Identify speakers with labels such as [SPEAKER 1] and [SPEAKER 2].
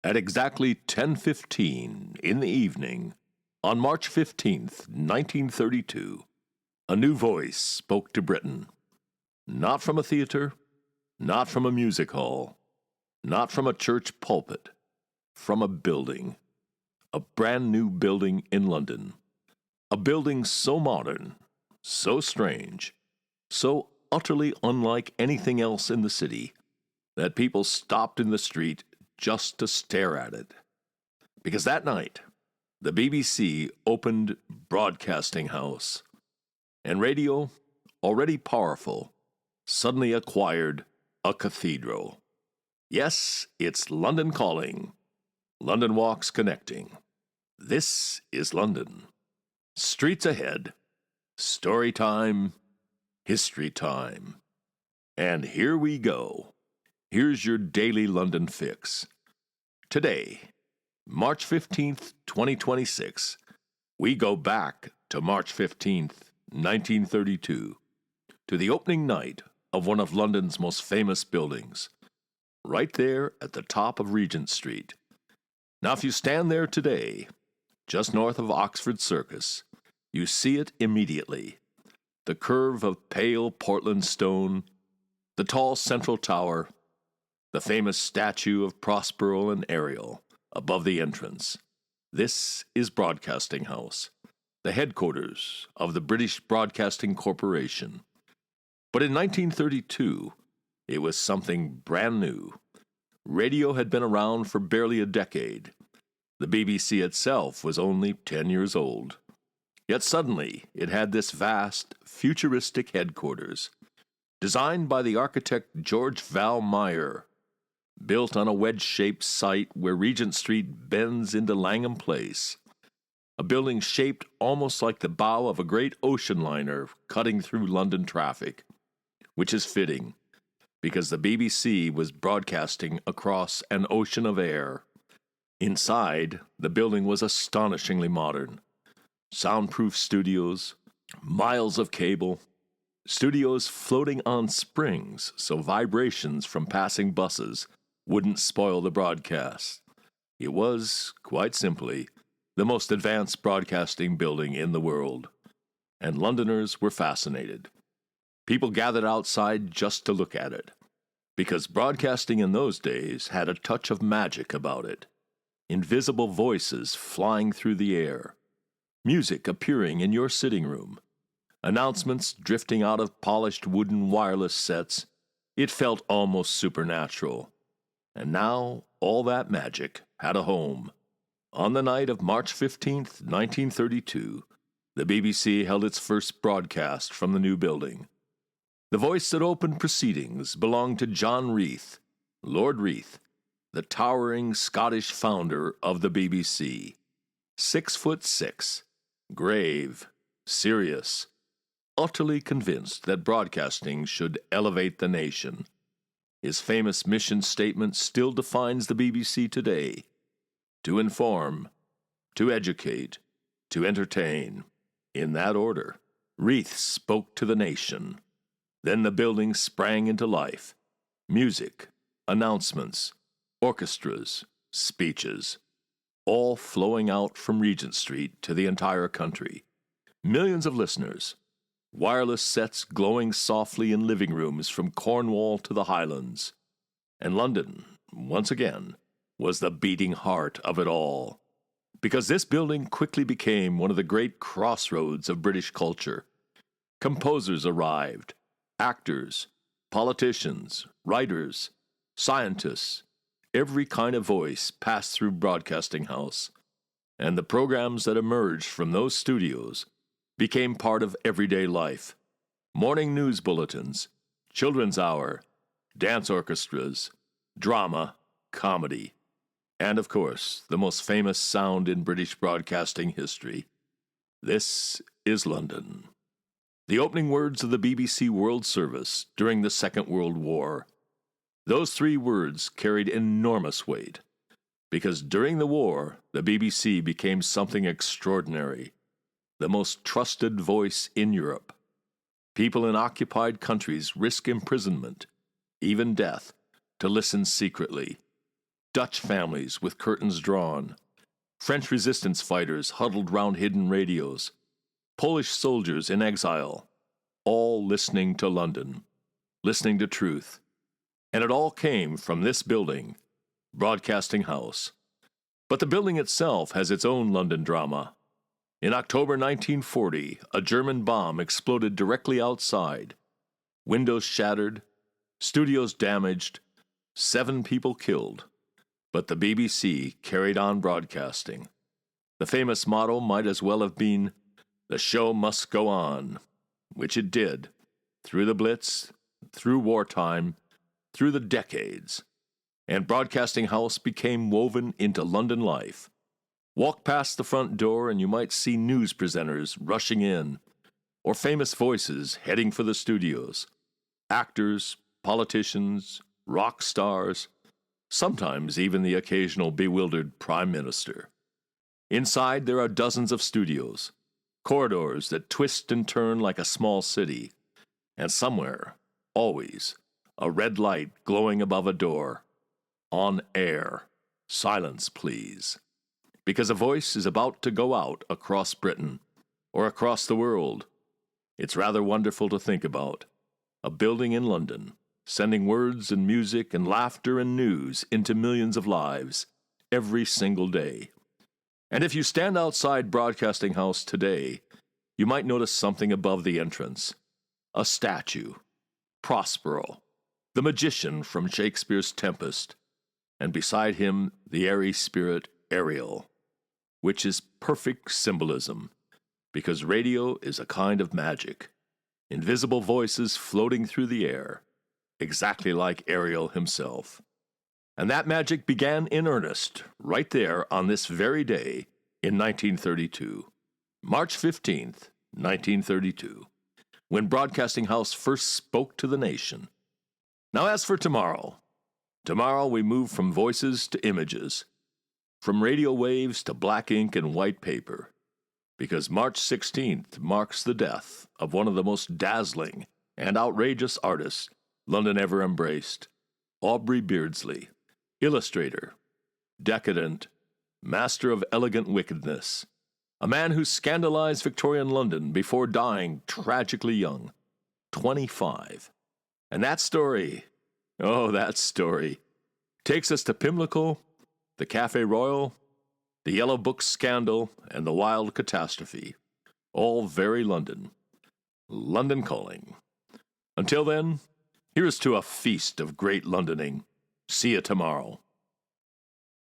[SPEAKER 1] At exactly 10:15 in the evening, on March 15th, 1932, a new voice spoke to Britain. Not from a theater, not from a music hall, not from a church pulpit, from a building. A brand new building in London. A building so modern, so strange, so utterly unlike anything else in the city that people stopped in the street just to stare at it. Because that night, the BBC opened Broadcasting House, and radio, already powerful, suddenly acquired a cathedral. Yes, it's London calling. London Walks connecting. This is London. Streets ahead. Story time. History time. And here we go. Here's your daily London fix. Today, March 15th, 2026, we go back to March 15th, 1932, to the opening night of one of London's most famous buildings, right there at the top of Regent Street. Now, if you stand there today, just north of Oxford Circus, you see it immediately. The curve of pale Portland stone, the tall central tower, the famous statue of Prospero and Ariel above the entrance. This is Broadcasting House, the headquarters of the British Broadcasting Corporation. But in 1932, it was something brand new. Radio had been around for barely a decade. The BBC itself was only 10 years old. Yet suddenly, it had this vast, futuristic headquarters, designed by the architect George Val Meyer, built on a wedge-shaped site where Regent Street bends into Langham Place, a building shaped almost like the bow of a great ocean liner cutting through London traffic, which is fitting, because the BBC was broadcasting across an ocean of air. Inside, the building was astonishingly modern. Soundproof studios, miles of cable, studios floating on springs so vibrations from passing buses wouldn't spoil the broadcast. It was, quite simply, the most advanced broadcasting building in the world, and Londoners were fascinated. People gathered outside just to look at it, because broadcasting in those days had a touch of magic about it. Invisible voices flying through the air, music appearing in your sitting room, announcements drifting out of polished wooden wireless sets. It felt almost supernatural. And now all that magic had a home. On the night of March 15th, 1932, the BBC held its first broadcast from the new building. The voice that opened proceedings belonged to John Reith, Lord Reith, the towering Scottish founder of the BBC. 6'6", grave, serious, utterly convinced that broadcasting should elevate the nation. His famous mission statement still defines the BBC today: to inform, to educate, to entertain. In that order, Reith spoke to the nation. Then the building sprang into life. Music, announcements, orchestras, speeches, all flowing out from Regent Street to the entire country. Millions of listeners, wireless sets glowing softly in living rooms from Cornwall to the Highlands. And London, once again, was the beating heart of it all, because this building quickly became one of the great crossroads of British culture. Composers arrived, actors, politicians, writers, scientists, every kind of voice passed through Broadcasting House, and the programs that emerged from those studios became part of everyday life. Morning news bulletins, children's hour, dance orchestras, drama, comedy, and of course, the most famous sound in British broadcasting history. This is London. The opening words of the BBC World Service during the Second World War. Those 3 words carried enormous weight, because during the war, the BBC became something extraordinary, the most trusted voice in Europe. People in occupied countries risk imprisonment, even death, to listen secretly. Dutch families with curtains drawn, French resistance fighters huddled round hidden radios, Polish soldiers in exile, all listening to London, listening to truth. And it all came from this building, Broadcasting House. But the building itself has its own London drama. In October 1940, a German bomb exploded directly outside. Windows shattered, studios damaged, 7 people killed. But the BBC carried on broadcasting. The famous motto might as well have been, "The show must go on," which it did, through the Blitz, through wartime, through the decades. And Broadcasting House became woven into London life. Walk past the front door and you might see news presenters rushing in, or famous voices heading for the studios, actors, politicians, rock stars, sometimes even the occasional bewildered prime minister. Inside there are dozens of studios, corridors that twist and turn like a small city, and somewhere, always, a red light glowing above a door. On air. Silence, please. Because a voice is about to go out across Britain, or across the world. It's rather wonderful to think about. A building in London, sending words and music and laughter and news into millions of lives every single day. And if you stand outside Broadcasting House today, you might notice something above the entrance. A statue. Prospero, the magician from Shakespeare's Tempest, and beside him the airy spirit Ariel, which is perfect symbolism, because radio is a kind of magic. Invisible voices floating through the air, exactly like Ariel himself. And that magic began in earnest, right there on this very day in 1932, March 15th, 1932, when Broadcasting House first spoke to the nation. Now as for tomorrow, we move from voices to images, from radio waves to black ink and white paper, because March 16th marks the death of one of the most dazzling and outrageous artists London ever embraced, Aubrey Beardsley, illustrator, decadent, master of elegant wickedness, a man who scandalized Victorian London before dying tragically young, 25. And that story, takes us to Pimlico, the Café Royal, the Yellow Book scandal, and the wild catastrophe. All very London. London calling. Until then, here's to a feast of great Londoning. See you tomorrow.